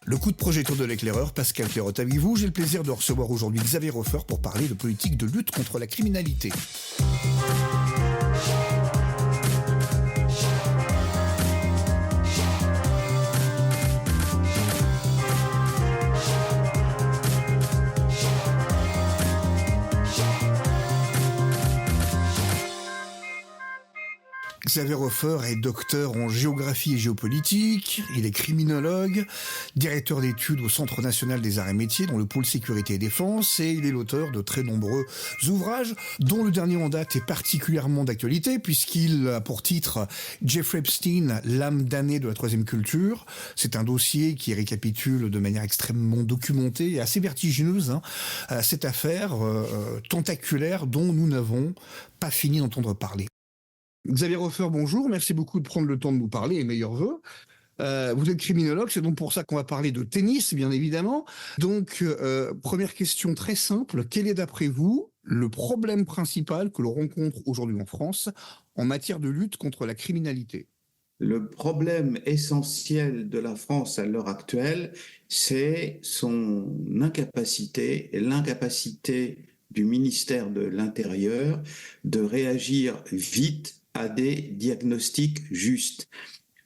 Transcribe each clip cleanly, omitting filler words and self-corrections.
Le coup de projecteur de l'éclaireur, Pascal Clairotte avec vous. J'ai le plaisir de recevoir aujourd'hui Xavier Hofer pour parler de politique de lutte contre la criminalité. Xavier Hofer est docteur en géographie et géopolitique, il est criminologue, directeur d'études au Centre national des arts et métiers dans le pôle sécurité et défense, et il est l'auteur de très nombreux ouvrages, dont le dernier en date est particulièrement d'actualité, puisqu'il a pour titre Jeffrey Epstein, l'âme damnée de la troisième culture. C'est un dossier qui récapitule de manière extrêmement documentée et assez vertigineuse cette affaire tentaculaire dont nous n'avons pas fini d'entendre parler. Xavier Hofer, bonjour, merci beaucoup de prendre le temps de nous parler et meilleurs vœux. Vous êtes criminologue, c'est donc pour ça qu'on va parler de tennis, bien évidemment. Donc, première question très simple, quel est d'après vous le problème principal que l'on rencontre aujourd'hui en France en matière de lutte contre la criminalité ? Le problème essentiel de la France à l'heure actuelle, c'est son incapacité et l'incapacité du ministère de l'Intérieur de réagir vite à des diagnostics justes.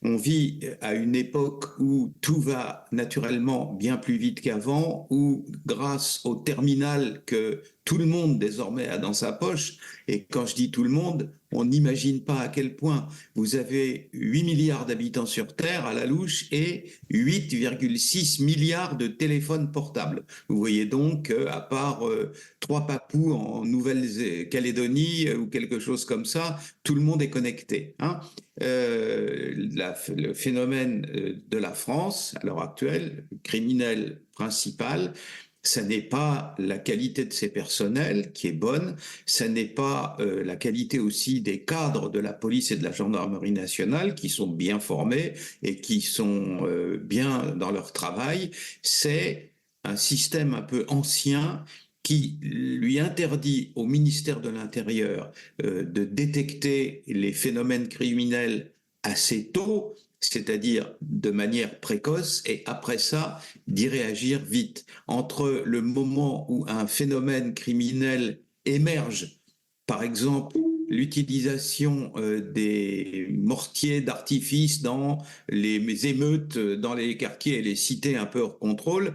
On vit à une époque où tout va naturellement bien plus vite qu'avant, où grâce au terminal que tout le monde désormais a dans sa poche, et quand je dis tout le monde, on n'imagine pas à quel point vous avez 8 milliards d'habitants sur Terre à la louche et 8,6 milliards de téléphones portables. Vous voyez donc, à part 3 papous en Nouvelle-Calédonie ou quelque chose comme ça, tout le monde est connecté. Le phénomène de la France, à l'heure actuelle, criminel principal, ça n'est pas la qualité de ses personnels qui est bonne, ça n'est pas la qualité aussi des cadres de la police et de la gendarmerie nationale qui sont bien formés et qui sont bien dans leur travail, c'est un système un peu ancien qui lui interdit au ministère de l'Intérieur de détecter les phénomènes criminels assez tôt, c'est-à-dire de manière précoce, et après ça, d'y réagir vite. Entre le moment où un phénomène criminel émerge, par exemple l'utilisation des mortiers d'artifice dans les émeutes, dans les quartiers et les cités un peu hors contrôle,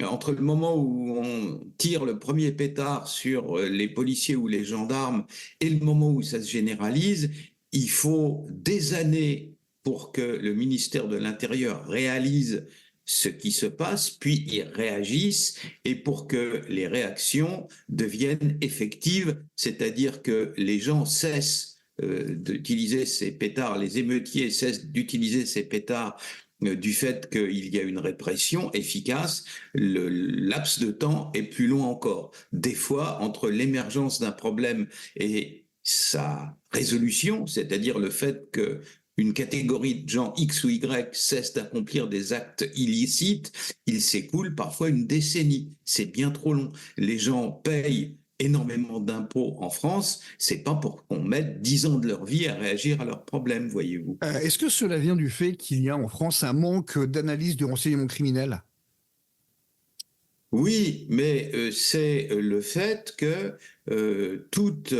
entre le moment où on tire le premier pétard sur les policiers ou les gendarmes et le moment où ça se généralise, il faut des années pour que le ministère de l'Intérieur réalise ce qui se passe, puis y réagisse, et pour que les réactions deviennent effectives, c'est-à-dire que les gens cessent d'utiliser ces pétards, les émeutiers cessent d'utiliser ces pétards du fait qu'il y a une répression efficace, le laps de temps est plus long encore. Des fois, entre l'émergence d'un problème et sa résolution, c'est-à-dire le fait que une catégorie de gens X ou Y cesse d'accomplir des actes illicites, il s'écoule parfois une décennie. C'est bien trop long. Les gens payent énormément d'impôts en France, c'est pas pour qu'on mette 10 ans de leur vie à réagir à leurs problèmes, voyez-vous. Est-ce que cela vient du fait qu'il y a en France un manque d'analyse du renseignement criminel ? Oui, mais c'est le fait que toute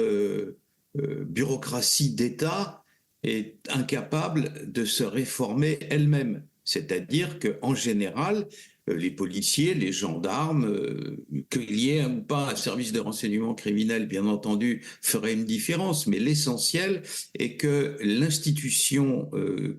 bureaucratie d'État est incapable de se réformer elle-même. C'est-à-dire qu'en général, les policiers, les gendarmes, qu'il y ait ou pas un service de renseignement criminel, bien entendu, ferait une différence. Mais l'essentiel est que l'institution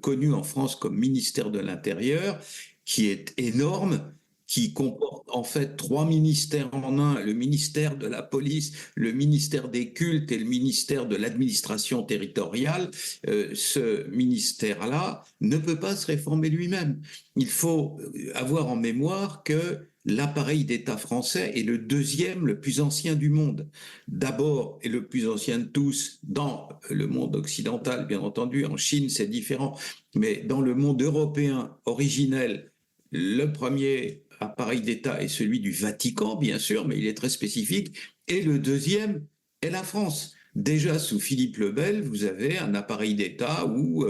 connue en France comme ministère de l'Intérieur, qui est énorme, qui comporte en fait 3 ministères en un, le ministère de la police, le ministère des cultes et le ministère de l'administration territoriale, ce ministère-là ne peut pas se réformer lui-même. Il faut avoir en mémoire que l'appareil d'État français est le deuxième le plus ancien du monde. D'abord, et le plus ancien de tous, dans le monde occidental, bien entendu, en Chine c'est différent, mais dans le monde européen originel, le premier appareil d'État est celui du Vatican, bien sûr, mais il est très spécifique. Et le deuxième est la France. Déjà sous Philippe le Bel, vous avez un appareil d'État où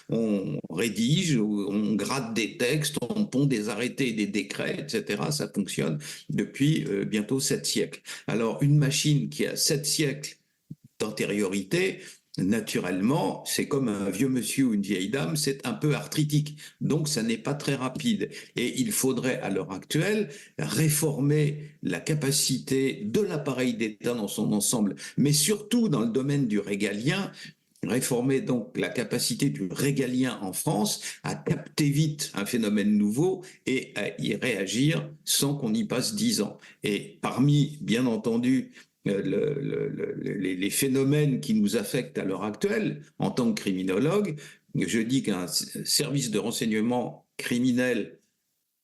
on rédige, où on gratte des textes, on pond des arrêtés et des décrets, etc. Ça fonctionne depuis bientôt 7 siècles. Alors une machine qui a 7 siècles d'antériorité, naturellement, c'est comme un vieux monsieur ou une vieille dame, c'est un peu arthritique. Donc, ça n'est pas très rapide. Et il faudrait, à l'heure actuelle, réformer la capacité de l'appareil d'État dans son ensemble, mais surtout dans le domaine du régalien, réformer donc la capacité du régalien en France à capter vite un phénomène nouveau et à y réagir sans qu'on y passe 10 ans. Et parmi, bien entendu, les phénomènes qui nous affectent à l'heure actuelle, en tant que criminologue, je dis qu'un service de renseignement criminel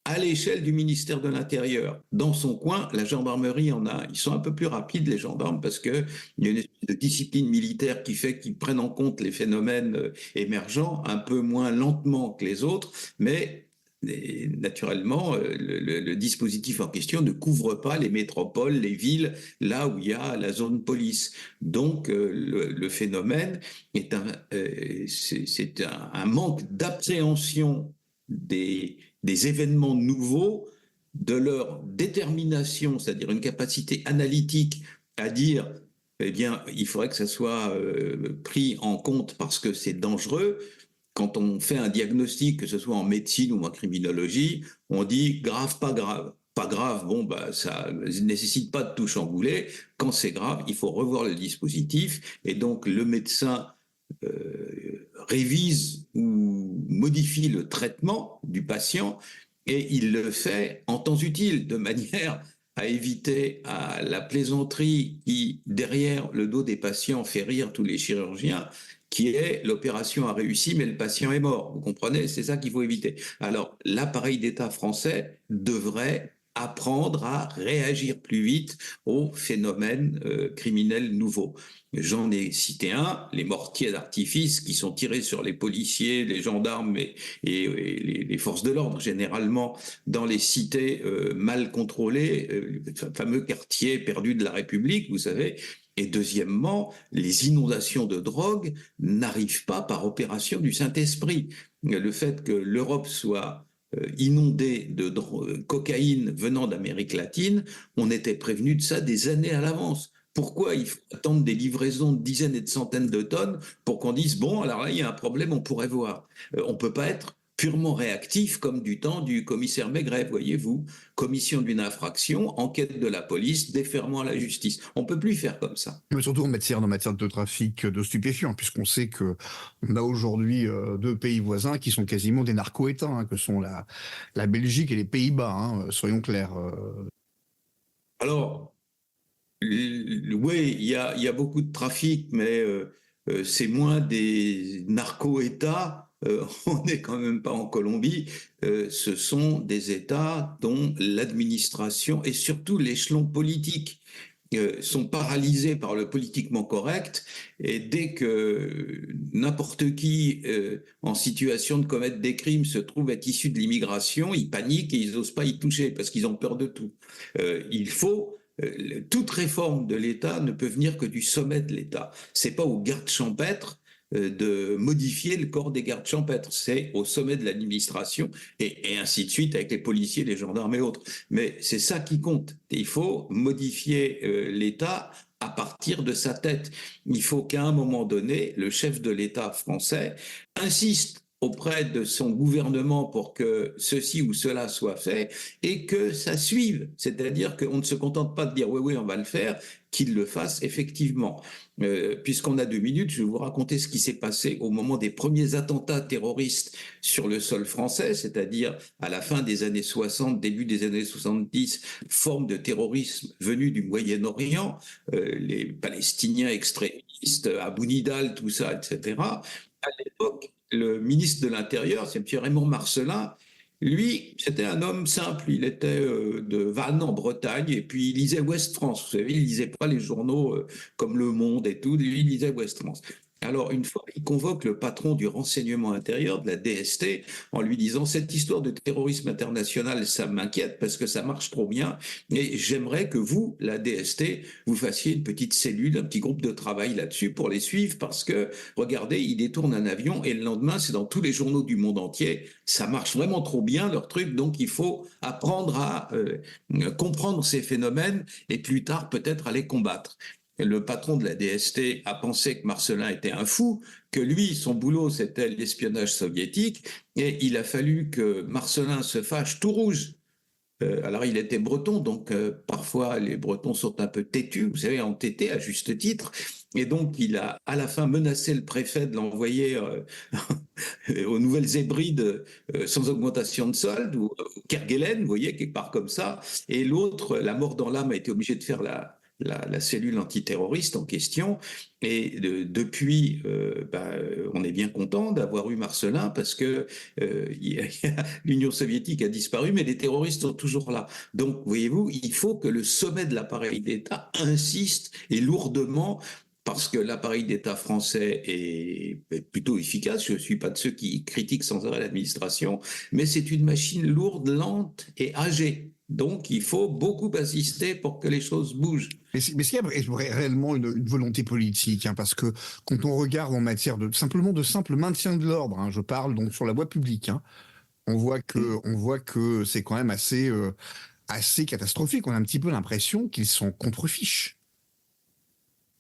à l'échelle du ministère de l'Intérieur, dans son coin, la gendarmerie en a. Ils sont un peu plus rapides, les gendarmes, parce qu'il y a une espèce de discipline militaire qui fait qu'ils prennent en compte les phénomènes émergents un peu moins lentement que les autres, mais naturellement, le dispositif en question ne couvre pas les métropoles, les villes, là où il y a la zone police. Donc, le phénomène est c'est un manque d'appréhension des événements nouveaux, de leur détermination, c'est-à-dire une capacité analytique à dire, eh bien, il faudrait que ça soit pris en compte parce que c'est dangereux. Quand on fait un diagnostic, que ce soit en médecine ou en criminologie, on dit grave, pas grave. Pas grave, bon, bah, ça ne nécessite pas de tout chambouler. Quand c'est grave, il faut revoir le dispositif. Et donc, le médecin révise ou modifie le traitement du patient et il le fait en temps utile, de manière à éviter à la plaisanterie qui, derrière le dos des patients, fait rire tous les chirurgiens, qui est l'opération a réussi mais le patient est mort. Vous comprenez? C'est ça qu'il faut éviter. Alors, l'appareil d'État français devrait apprendre à réagir plus vite aux phénomènes criminels nouveaux. J'en ai cité un, les mortiers d'artifice qui sont tirés sur les policiers, les gendarmes et les forces de l'ordre, généralement dans les cités mal contrôlées, le fameux quartier perdu de la République, vous savez. Et deuxièmement, les inondations de drogue n'arrivent pas par opération du Saint-Esprit. Le fait que l'Europe soit inondée de cocaïne venant d'Amérique latine, on était prévenu de ça des années à l'avance. Pourquoi il faut attendre des livraisons de dizaines et de centaines de tonnes pour qu'on dise, bon, alors là, il y a un problème, on pourrait voir. On ne peut pas être purement réactif comme du temps du commissaire Maigret, voyez-vous. Commission d'une infraction, enquête de la police, déferment à la justice. On ne peut plus faire comme ça. Mais surtout en matière de trafic de stupéfiants, puisqu'on sait qu'on a aujourd'hui deux pays voisins qui sont quasiment des narco-États, hein, que sont la Belgique et les Pays-Bas, hein, soyons clairs. Alors, oui, il y a beaucoup de trafic, mais c'est moins des narco-États. On n'est quand même pas en Colombie. Ce sont des États dont l'administration et surtout l'échelon politique sont paralysés par le politiquement correct. Et dès que n'importe qui en situation de commettre des crimes se trouve être issu de l'immigration, ils paniquent et ils n'osent pas y toucher parce qu'ils ont peur de tout. Il faut toute réforme de l'État ne peut venir que du sommet de l'État. C'est pas aux gardes champêtres de modifier le corps des gardes champêtres, c'est au sommet de l'administration et ainsi de suite avec les policiers, les gendarmes et autres. Mais c'est ça qui compte. Il faut modifier l'État à partir de sa tête. Il faut qu'à un moment donné, le chef de l'État français insiste auprès de son gouvernement pour que ceci ou cela soit fait et que ça suive. C'est-à-dire qu'on ne se contente pas de dire oui, oui, on va le faire, qu'il le fasse effectivement. Puisqu'on a 2 minutes, je vais vous raconter ce qui s'est passé au moment des premiers attentats terroristes sur le sol français, c'est-à-dire à la fin des années 60, début des années 70, forme de terrorisme venue du Moyen-Orient, les Palestiniens extrémistes, Abou Nidal, tout ça, etc. À l'époque, le ministre de l'Intérieur, c'est M. Raymond Marcellin, lui, c'était un homme simple. Il était de Vannes en Bretagne et puis il lisait Ouest France. Vous savez, il lisait pas les journaux comme Le Monde et tout. Lui, il lisait Ouest France. Alors, une fois, il convoque le patron du renseignement intérieur, de la DST, en lui disant, cette histoire de terrorisme international, ça m'inquiète parce que ça marche trop bien et j'aimerais que vous, la DST, vous fassiez une petite cellule, un petit groupe de travail là-dessus pour les suivre parce que, regardez, ils détournent un avion et le lendemain, c'est dans tous les journaux du monde entier. Ça marche vraiment trop bien, leur truc, donc il faut apprendre à comprendre ces phénomènes et plus tard peut-être à les combattre. Le patron de la DST a pensé que Marcellin était un fou, que lui, son boulot, c'était l'espionnage soviétique, et il a fallu que Marcellin se fâche tout rouge. Alors, il était breton, donc parfois les Bretons sont un peu têtus, vous savez, entêtés à juste titre. Et donc, il a à la fin menacé le préfet de l'envoyer aux Nouvelles Hébrides sans augmentation de solde, ou Kerguelen, vous voyez, quelque part comme ça. Et l'autre, la mort dans l'âme, a été obligé de faire la cellule antiterroriste en question. Et depuis, on est bien content d'avoir eu Marcellin parce que l'Union soviétique a disparu, mais les terroristes sont toujours là. Donc, voyez-vous, il faut que le sommet de l'appareil d'État insiste et lourdement parce que l'appareil d'État français est plutôt efficace. Je ne suis pas de ceux qui critiquent sans arrêt l'administration, mais c'est une machine lourde, lente et âgée. Donc, il faut beaucoup insister pour que les choses bougent. Mais s'il y a réellement une volonté politique, hein, parce que quand on regarde en matière de simple maintien de l'ordre, hein, je parle donc sur la voie publique, hein, on voit que c'est quand même assez catastrophique. On a un petit peu l'impression qu'ils sont contre-fiches.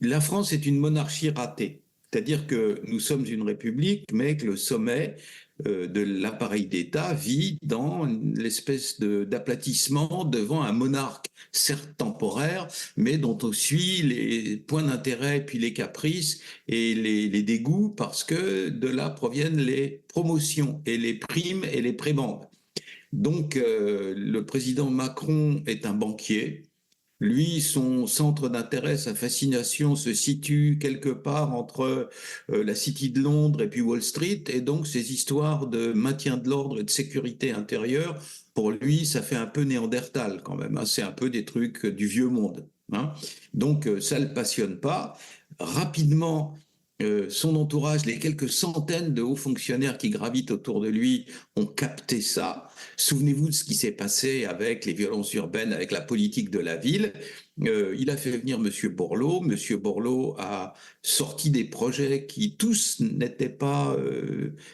La France est une monarchie ratée. C'est-à-dire que nous sommes une république, mais que le sommet de l'appareil d'État vit dans l'espèce d'aplatissement devant un monarque, certes temporaire, mais dont on suit les points d'intérêt, puis les caprices et les dégoûts, parce que de là proviennent les promotions et les primes et les prébendes. Donc, le président Macron est un banquier. Lui, son centre d'intérêt, sa fascination se situe quelque part entre la City de Londres et puis Wall Street, et donc ces histoires de maintien de l'ordre et de sécurité intérieure, pour lui, ça fait un peu néandertal quand même, hein. C'est un peu des trucs du vieux monde, hein. Donc ça ne le passionne pas. Rapidement, son entourage, les quelques centaines de hauts fonctionnaires qui gravitent autour de lui ont capté ça. Souvenez-vous de ce qui s'est passé avec les violences urbaines, avec la politique de la ville. Il a fait venir M. Borloo. M. Borloo a sorti des projets qui tous n'étaient pas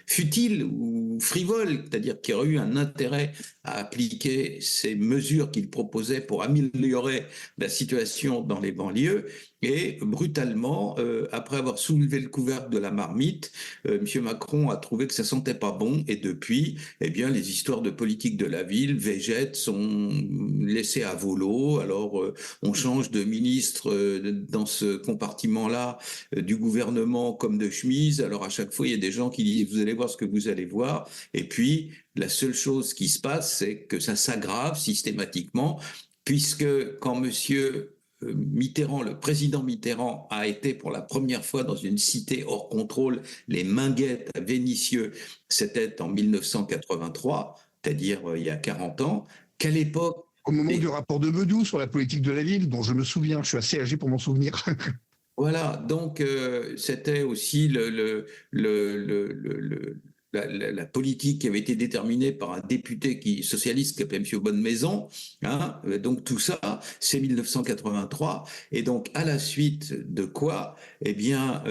futiles ou frivoles, c'est-à-dire qu'il y aurait eu un intérêt à appliquer ces mesures qu'il proposait pour améliorer la situation dans les banlieues. Et brutalement, après avoir soulevé le couvercle de la marmite, M. Macron a trouvé que ça sentait pas bon. Et depuis, eh bien, les histoires de politique de la ville végètent, sont laissées à volo. Alors, on change de ministre dans ce compartiment-là du gouvernement comme de chemise. Alors, à chaque fois, il y a des gens qui disent, vous allez voir ce que vous allez voir. Et puis, la seule chose qui se passe, c'est que ça s'aggrave systématiquement, puisque quand monsieur Mitterrand, le président Mitterrand, a été pour la première fois dans une cité hors contrôle, les Minguettes à Vénissieux, c'était en 1983, c'est-à-dire il y a 40 ans, qu'à l'époque, Au moment du rapport de Meudou sur la politique de la ville, dont je me souviens, je suis assez âgé pour m'en souvenir. voilà, donc c'était aussi la politique qui avait été déterminée par un député socialiste qui s'appelait M. Bonnemaison, hein. Donc tout ça, c'est 1983. Et donc à la suite de quoi, eh bien,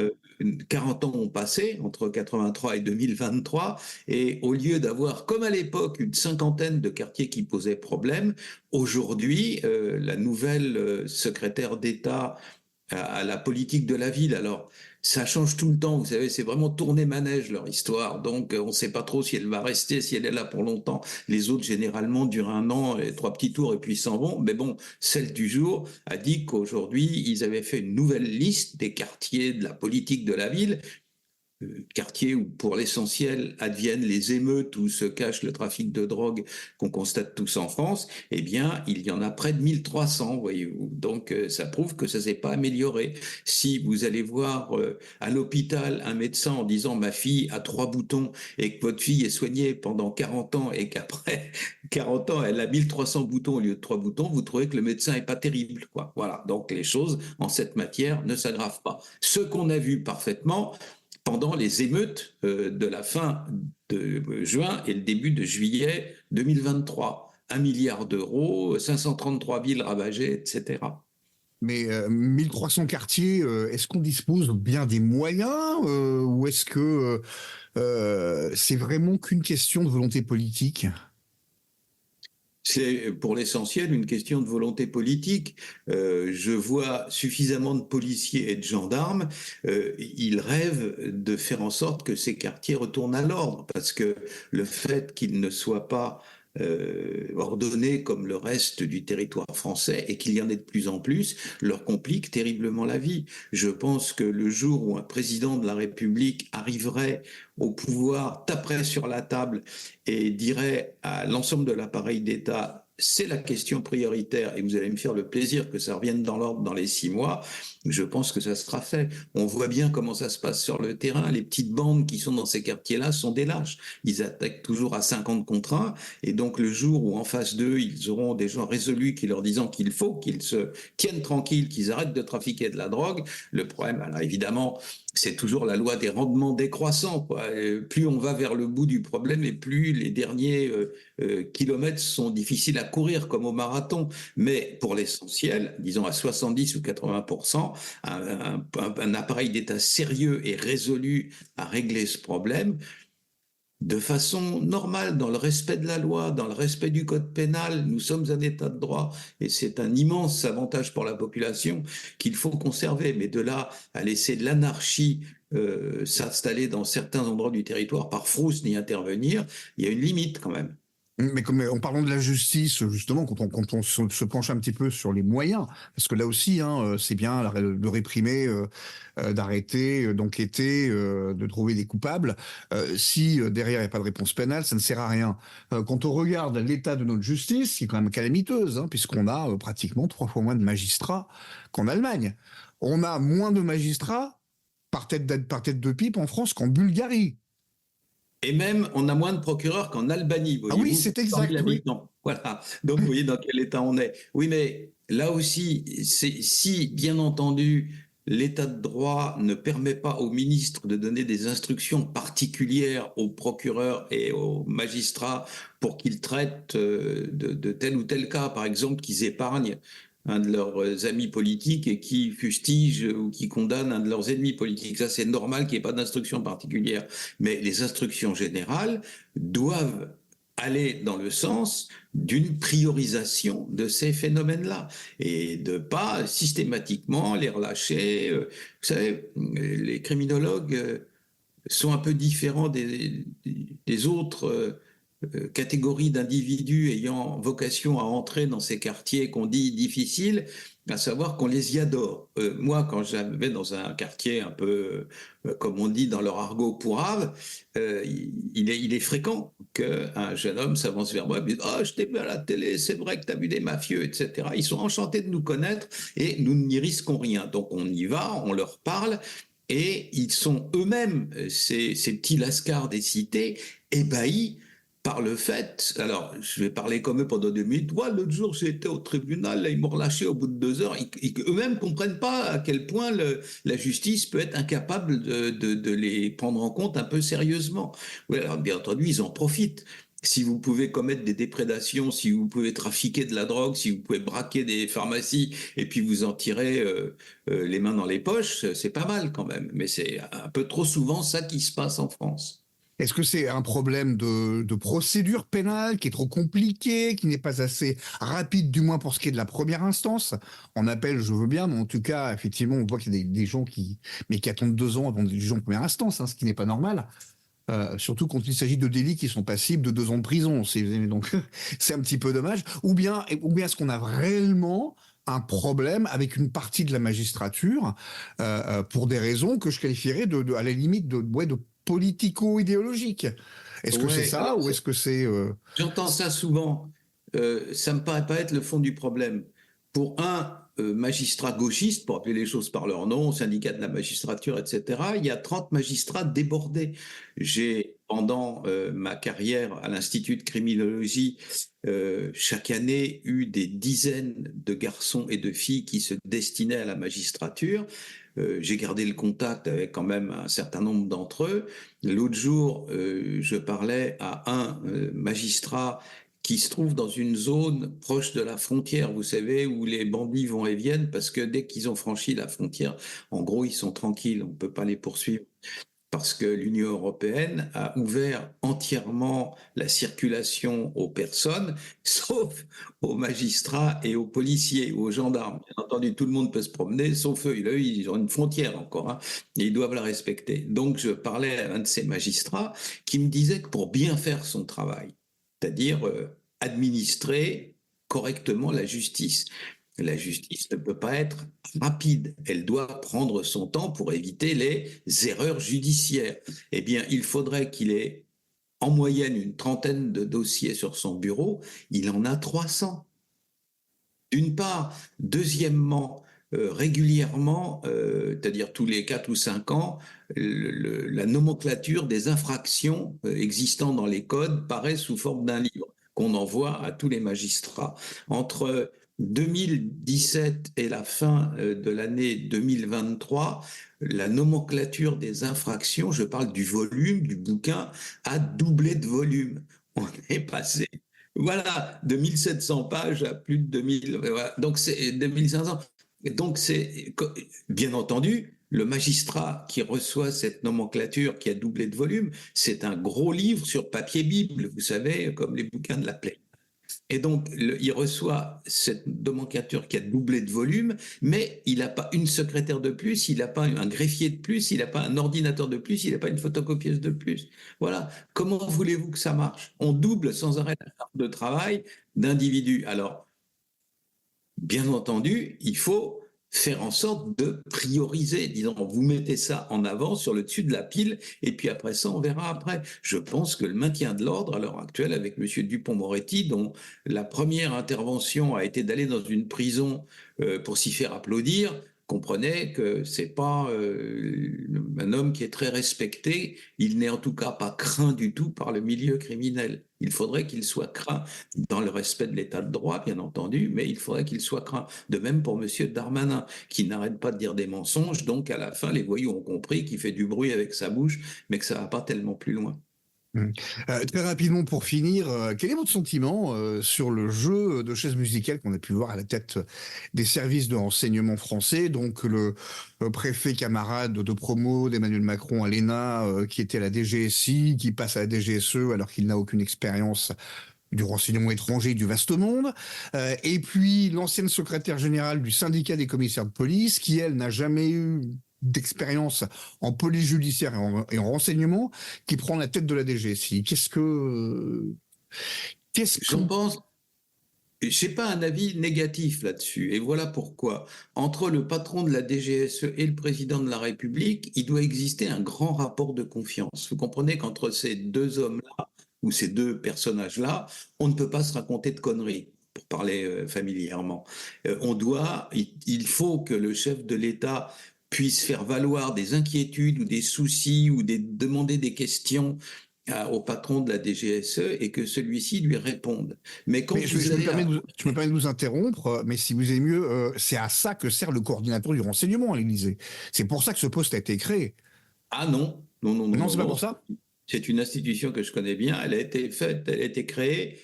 40 ans ont passé entre 83 et 2023, et au lieu d'avoir, comme à l'époque, une cinquantaine de quartiers qui posaient problème, aujourd'hui, la nouvelle secrétaire d'État à la politique de la ville. Alors, ça change tout le temps, vous savez, c'est vraiment tourner manège leur histoire. Donc, on ne sait pas trop si elle va rester, si elle est là pour longtemps. Les autres, généralement, durent un an, et 3 petits tours, et puis s'en vont. Mais bon, celle du jour a dit qu'aujourd'hui, ils avaient fait une nouvelle liste des quartiers de la politique de la ville. quartiers où, pour l'essentiel, adviennent les émeutes, où se cache le trafic de drogue qu'on constate tous en France, eh bien, il y en a près de 1300, voyez-vous. Donc, ça prouve que ça s'est pas amélioré. Si vous allez voir à l'hôpital un médecin en disant ma fille a 3 boutons et que votre fille est soignée pendant 40 ans et qu'après 40 ans, elle a 1300 boutons au lieu de 3 boutons, vous trouvez que le médecin est pas terrible, quoi. Voilà. Donc, les choses en cette matière ne s'aggravent pas. Ce qu'on a vu parfaitement, pendant les émeutes de la fin de juin et le début de juillet 2023. 1 milliard d'euros, 533 villes ravagées, etc. Mais 1300 quartiers, est-ce qu'on dispose bien des moyens ou est-ce que c'est vraiment qu'une question de volonté politique? C'est pour l'essentiel une question de volonté politique. Je vois suffisamment de policiers et de gendarmes. Ils rêvent de faire en sorte que ces quartiers retournent à l'ordre, parce que le fait qu'ils ne soient pas ordonnés comme le reste du territoire français et qu'il y en ait de plus en plus, leur complique terriblement la vie. Je pense que le jour où un président de la République arriverait au pouvoir, taperait sur la table et dirait à l'ensemble de l'appareil d'État, c'est la question prioritaire et vous allez me faire le plaisir que ça revienne dans l'ordre dans les 6 mois, je pense que ça sera fait. On voit bien comment ça se passe sur le terrain. Les petites bandes qui sont dans ces quartiers-là sont des lâches. Ils attaquent toujours à 50 contre 1 et donc le jour où en face d'eux, ils auront des gens résolus qui leur disant qu'il faut qu'ils se tiennent tranquilles, qu'ils arrêtent de trafiquer de la drogue, le problème, alors évidemment, c'est toujours la loi des rendements décroissants, quoi. Plus on va vers le bout du problème et plus les derniers kilomètres sont difficiles à courir, comme au marathon. Mais pour l'essentiel, disons à 70 ou 80%, un appareil d'État sérieux et résolu à régler ce problème de façon normale, dans le respect de la loi, dans le respect du code pénal. Nous sommes un État de droit et c'est un immense avantage pour la population qu'il faut conserver. Mais de là à laisser de l'anarchie s'installer dans certains endroits du territoire par frousse n'y intervenir, il y a une limite quand même. Mais comme en parlant de la justice, justement, quand on se penche un petit peu sur les moyens, parce que là aussi, hein, c'est bien de réprimer, d'arrêter, d'enquêter, de trouver des coupables. Si derrière il n'y a pas de réponse pénale, ça ne sert à rien. Quand on regarde l'état de notre justice, qui est quand même calamiteuse, hein, puisqu'on a pratiquement 3 fois moins de magistrats qu'en Allemagne. On a moins de magistrats par tête de pipe en France qu'en Bulgarie. Et même, on a moins de procureurs qu'en Albanie, Ah oui, voyez-vous, c'est pour 100 000 exact, oui. habitants. Voilà. Donc, vous voyez dans quel état on est. Oui, mais là aussi, si, bien entendu, l'état de droit ne permet pas au ministre de donner des instructions particulières aux procureurs et aux magistrats pour qu'ils traitent de tel ou tel cas, par exemple, qu'ils épargnent un de leurs amis politiques et qui fustige ou qui condamne un de leurs ennemis politiques. Ça, c'est normal qu'il n'y ait pas d'instruction particulière. Mais les instructions générales doivent aller dans le sens d'une priorisation de ces phénomènes-là et de pas systématiquement les relâcher. Vous savez, les criminologues sont un peu différents des autres catégories d'individus ayant vocation à entrer dans ces quartiers qu'on dit difficiles, à savoir qu'on les y adore. Moi, quand j'avais dans un quartier un peu, comme on dit dans leur argot, pourrave, il est fréquent qu'un jeune homme s'avance vers moi et me dise « Ah, je t'ai vu à la télé, c'est vrai que tu as vu des mafieux, etc. » Ils sont enchantés de nous connaître et nous n'y risquons rien. Donc on y va, on leur parle et ils sont eux-mêmes, ces petits lascars des cités, ébahis par le fait, alors je vais parler comme eux pendant 2 minutes, ouais, l'autre jour j'étais au tribunal, là, ils m'ont relâché au bout de 2 heures, eux-mêmes ne comprennent pas à quel point la justice peut être incapable de les prendre en compte un peu sérieusement. Ouais, alors bien entendu, ils en profitent. Si vous pouvez commettre des déprédations, si vous pouvez trafiquer de la drogue, si vous pouvez braquer des pharmacies et puis vous en tirer les mains dans les poches, c'est pas mal quand même. Mais c'est un peu trop souvent ça qui se passe en France. Est-ce que c'est un problème de procédure pénale qui est trop compliqué, qui n'est pas assez rapide, du moins pour ce qui est de la première instance? En appel, je veux bien, mais en tout cas, effectivement, on voit qu'il y a des gens qui attendent 2 ans avant de juger en première instance, hein, ce qui n'est pas normal. Surtout quand il s'agit de délits qui sont passibles de 2 ans de prison. Donc, c'est un petit peu dommage. Ou bien est-ce qu'on a réellement un problème avec une partie de la magistrature pour des raisons que je qualifierais à la limite de politico-idéologiques. Est-ce que c'est Ouais, ça alors ou est-ce que c'est... j'entends ça souvent. Ça me paraît pas être le fond du problème. Pour un magistrat gauchiste, pour appeler les choses par leur nom, syndicat de la magistrature, etc., il y a 30 magistrats débordés. J'ai, pendant ma carrière à l'Institut de criminologie, chaque année eu des dizaines de garçons et de filles qui se destinaient à la magistrature. J'ai gardé le contact avec quand même un certain nombre d'entre eux. L'autre jour, je parlais à un magistrat qui se trouve dans une zone proche de la frontière, vous savez, où les bandits vont et viennent, parce que dès qu'ils ont franchi la frontière, en gros, ils sont tranquilles, on ne peut pas les poursuivre parce que l'Union européenne a ouvert entièrement la circulation aux personnes, sauf aux magistrats et aux policiers ou aux gendarmes. Bien entendu, tout le monde peut se promener, sauf eux. Eux, ils ont une frontière encore, hein, et ils doivent la respecter. Donc, je parlais à un de ces magistrats qui me disait que pour bien faire son travail, c'est-à-dire administrer correctement la justice ne peut pas être rapide. Elle doit prendre son temps pour éviter les erreurs judiciaires. Eh bien, il faudrait qu'il ait en moyenne une trentaine de dossiers sur son bureau. Il en a 300. D'une part. Deuxièmement, régulièrement, c'est-à-dire tous les 4 ou 5 ans, la nomenclature des infractions existant dans les codes paraît sous forme d'un livre qu'on envoie à tous les magistrats. Entre 2017 et la fin de l'année 2023, la nomenclature des infractions, je parle du volume du bouquin, a doublé de volume. On est passé, voilà, de 1700 pages à plus de 2000, voilà. Donc c'est 2500. Donc c'est, bien entendu, le magistrat qui reçoit cette nomenclature qui a doublé de volume, c'est un gros livre sur papier Bible, vous savez, comme les bouquins de la plaie. Et donc, il reçoit cette nomenclature qui a doublé de volume, mais il n'a pas une secrétaire de plus, il n'a pas un greffier de plus, il n'a pas un ordinateur de plus, il n'a pas une photocopieuse de plus. Voilà. Comment voulez-vous que ça marche? On double sans arrêt la charge de travail d'individus. Alors, bien entendu, il faut faire en sorte de prioriser. Disons, vous mettez ça en avant sur le dessus de la pile, et puis après ça, on verra après. Je pense que le maintien de l'ordre à l'heure actuelle, avec M. Dupond-Moretti, dont la première intervention a été d'aller dans une prison pour s'y faire applaudir, comprenez que c'est pas un homme qui est très respecté. Il n'est en tout cas pas craint du tout par le milieu criminel. Il faudrait qu'il soit craint dans le respect de l'état de droit, bien entendu, mais il faudrait qu'il soit craint. De même pour M. Darmanin, qui n'arrête pas de dire des mensonges, donc à la fin, les voyous ont compris qu'il fait du bruit avec sa bouche, mais que ça ne va pas tellement plus loin. Très rapidement pour finir, quel est votre sentiment sur le jeu de chaises musicales qu'on a pu voir à la tête des services de renseignement français, donc le préfet camarade de promo d'Emmanuel Macron à l'ENA, qui était à la DGSI, qui passe à la DGSE alors qu'il n'a aucune expérience du renseignement étranger du vaste monde, et puis l'ancienne secrétaire générale du syndicat des commissaires de police, qui elle n'a jamais eu d'expérience en police judiciaire et en renseignement, qui prend la tête de la DGSI. Qu'est-ce que J'en pense, je n'ai pas un avis négatif là-dessus, et voilà pourquoi. Entre le patron de la DGSE et le président de la République, il doit exister un grand rapport de confiance. Vous comprenez qu'entre ces deux hommes-là, ou ces deux personnages-là, on ne peut pas se raconter de conneries, pour parler familièrement. Il faut que le chef de l'État puisse faire valoir des inquiétudes ou des soucis ou demander des questions au patron de la DGSE et que celui-ci lui réponde. Mais quand mais vous allez je me permets de vous interrompre, mais si vous aimez mieux, c'est à ça que sert le coordinateur du renseignement à l'Élysée. C'est pour ça que ce poste a été créé. Ah non, non, non, non, Non, non, c'est pas non. pour ça? C'est une institution que je connais bien. Elle a été faite, elle a été créée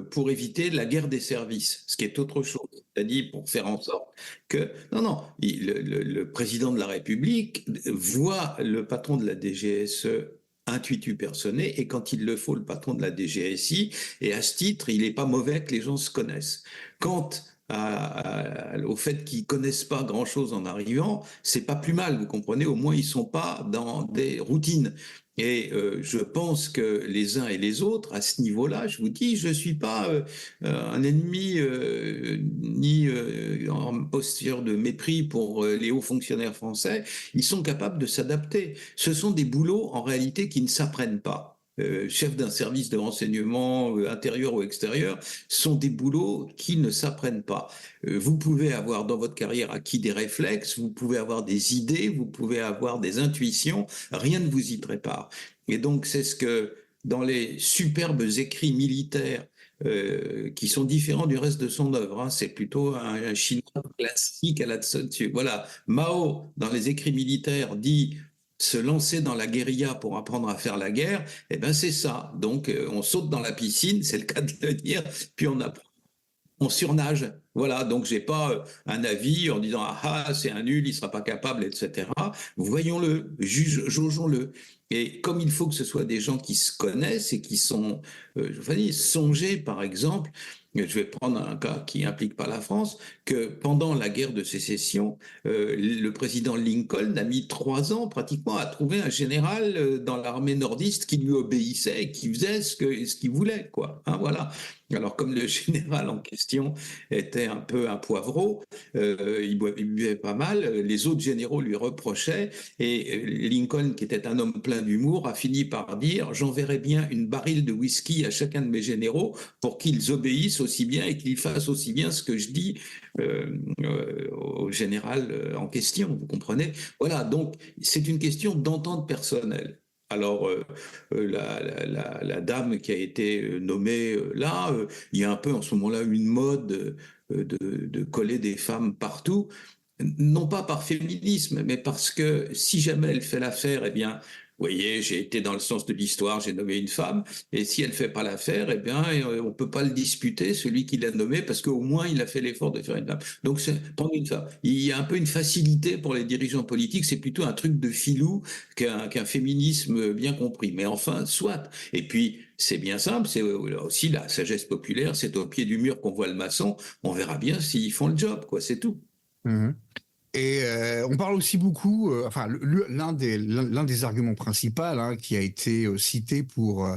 pour éviter la guerre des services, ce qui est autre chose. C'est-à-dire pour faire en sorte que... Non, non, le président de la République voit le patron de la DGSE intuitu personné, et quand il le faut, le patron de la DGSI, et à ce titre, il n'est pas mauvais que les gens se connaissent. Quant au fait qu'ils connaissent pas grand-chose en arrivant, c'est pas plus mal, vous comprenez, au moins ils sont pas dans des routines. Et je pense que les uns et les autres, à ce niveau-là, je vous dis, je ne suis pas un ennemi ni en posture de mépris pour les hauts fonctionnaires français. Ils sont capables de s'adapter. Ce sont des boulots, en réalité, qui ne s'apprennent pas. Chef d'un service de renseignement intérieur ou extérieur, sont des boulots qui ne s'apprennent pas. Vous pouvez avoir dans votre carrière acquis des réflexes, vous pouvez avoir des idées, vous pouvez avoir des intuitions, rien ne vous y prépare. Et donc c'est ce que dans les superbes écrits militaires qui sont différents du reste de son œuvre. Hein. C'est plutôt un chinois classique à la Sun Tzu. Voilà, Mao, dans les écrits militaires, dit se lancer dans la guérilla pour apprendre à faire la guerre, eh ben c'est ça. Donc on saute dans la piscine, c'est le cas de le dire, puis on surnage. Voilà, donc j'ai pas un avis en disant ah c'est un nul, il sera pas capable, etc. Voyons-le, jaugeons-le. Et comme il faut que ce soit des gens qui se connaissent et qui sont, je veux dire, songez par exemple, je vais prendre un cas qui implique pas la France, que pendant la guerre de sécession, le président Lincoln a mis 3 ans pratiquement à trouver un général dans l'armée nordiste qui lui obéissait et qui faisait ce qu'il voulait, quoi. Hein, voilà. Alors comme le général en question était un peu un poivreau, il buvait pas mal, les autres généraux lui reprochaient, et Lincoln, qui était un homme plein d'humour, a fini par dire « J'enverrai bien une baril de whisky à chacun de mes généraux pour qu'ils obéissent aussi bien et qu'ils fassent aussi bien ce que je dis au général en question, vous comprenez? Voilà, donc c'est une question d'entente personnelle. Alors, la dame qui a été nommée là, il y a un peu en ce moment-là une mode de coller des femmes partout, non pas par féminisme, mais parce que si jamais elle fait l'affaire, eh bien, vous voyez, j'ai été dans le sens de l'histoire, j'ai nommé une femme, et si elle ne fait pas l'affaire, eh bien, on ne peut pas le disputer, celui qui l'a nommé, parce qu'au moins, il a fait l'effort de faire une femme. Donc, c'est prendre une femme. Il y a un peu une facilité pour les dirigeants politiques, c'est plutôt un truc de filou qu'un féminisme bien compris. Mais enfin, soit. Et puis, c'est bien simple, c'est aussi la sagesse populaire, c'est au pied du mur qu'on voit le maçon, on verra bien s'ils font le job, quoi, c'est tout. Mmh. Et on parle aussi beaucoup, enfin l'un des arguments principaux hein, qui a été cité pour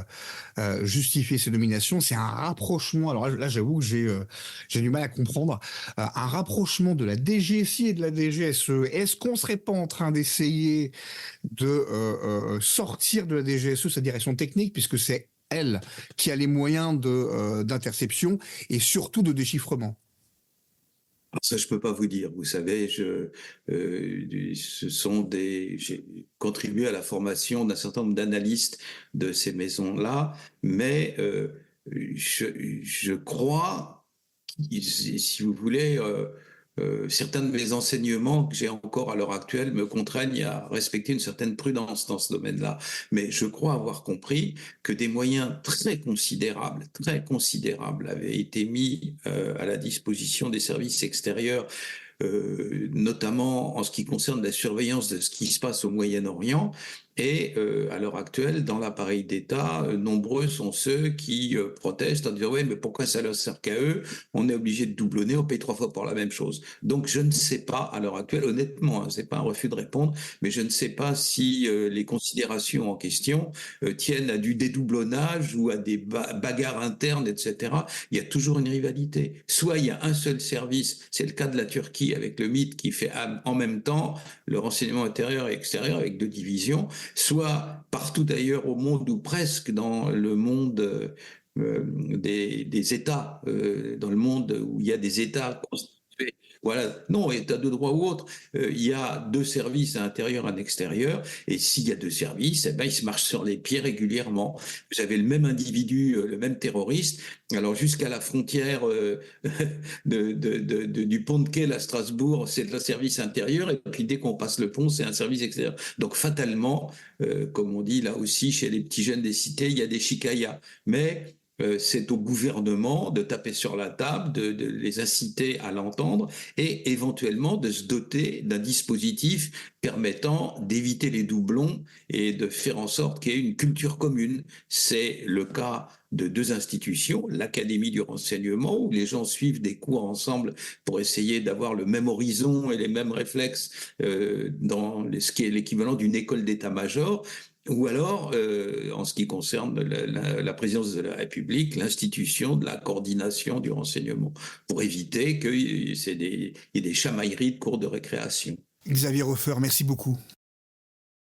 justifier ces nominations, c'est un rapprochement. Alors là, j'avoue que j'ai du mal à comprendre un rapprochement de la DGSI et de la DGSE. Est-ce qu'on serait pas en train d'essayer de sortir de la DGSE sa direction technique, puisque c'est elle qui a les moyens de d'interception et surtout de déchiffrement? Alors ça, je peux pas vous dire. Vous savez, ce sont j'ai contribué à la formation d'un certain nombre d'analystes de ces maisons-là, mais je crois, si vous voulez, certains de mes enseignements que j'ai encore à l'heure actuelle me contraignent à respecter une certaine prudence dans ce domaine-là. Mais je crois avoir compris que des moyens très considérables avaient été mis à la disposition des services extérieurs, notamment en ce qui concerne la surveillance de ce qui se passe au Moyen-Orient. Et à l'heure actuelle, dans l'appareil d'État, nombreux sont ceux qui protestent en disant ouais, mais pourquoi ça leur sert qu'à eux? On est obligé de doublonner, on paye 3 fois pour la même chose. Donc je ne sais pas à l'heure actuelle, honnêtement, hein, c'est pas un refus de répondre, mais je ne sais pas si les considérations en question tiennent à du dédoublonnage ou à des bagarres internes, etc. Il y a toujours une rivalité. Soit il y a un seul service, c'est le cas de la Turquie avec le MIT qui fait en même temps le renseignement intérieur et extérieur avec 2 divisions, soit partout ailleurs au monde ou presque dans le monde des États, dans le monde où il y a des États constitués. Voilà, non, État de droit ou autre, il y a 2 services, un intérieur, un extérieur, et s'il y a 2 services, eh ben, ils se marchent sur les pieds régulièrement. Vous avez le même individu, le même terroriste, alors jusqu'à la frontière du pont de Kehl à Strasbourg, c'est le service intérieur, et puis dès qu'on passe le pont, c'est un service extérieur. Donc fatalement, comme on dit là aussi, chez les petits jeunes des cités, il y a des chicayas. Mais c'est au gouvernement de taper sur la table, de les inciter à l'entendre et éventuellement de se doter d'un dispositif permettant d'éviter les doublons et de faire en sorte qu'il y ait une culture commune. C'est le cas de deux institutions, l'Académie du renseignement, où les gens suivent des cours ensemble pour essayer d'avoir le même horizon et les mêmes réflexes dans ce qui est l'équivalent d'une école d'état-major, ou alors, en ce qui concerne la présidence de la République, l'institution de la coordination du renseignement, pour éviter qu'il y ait des chamailleries de cours de récréation. Xavier Hofer, merci beaucoup.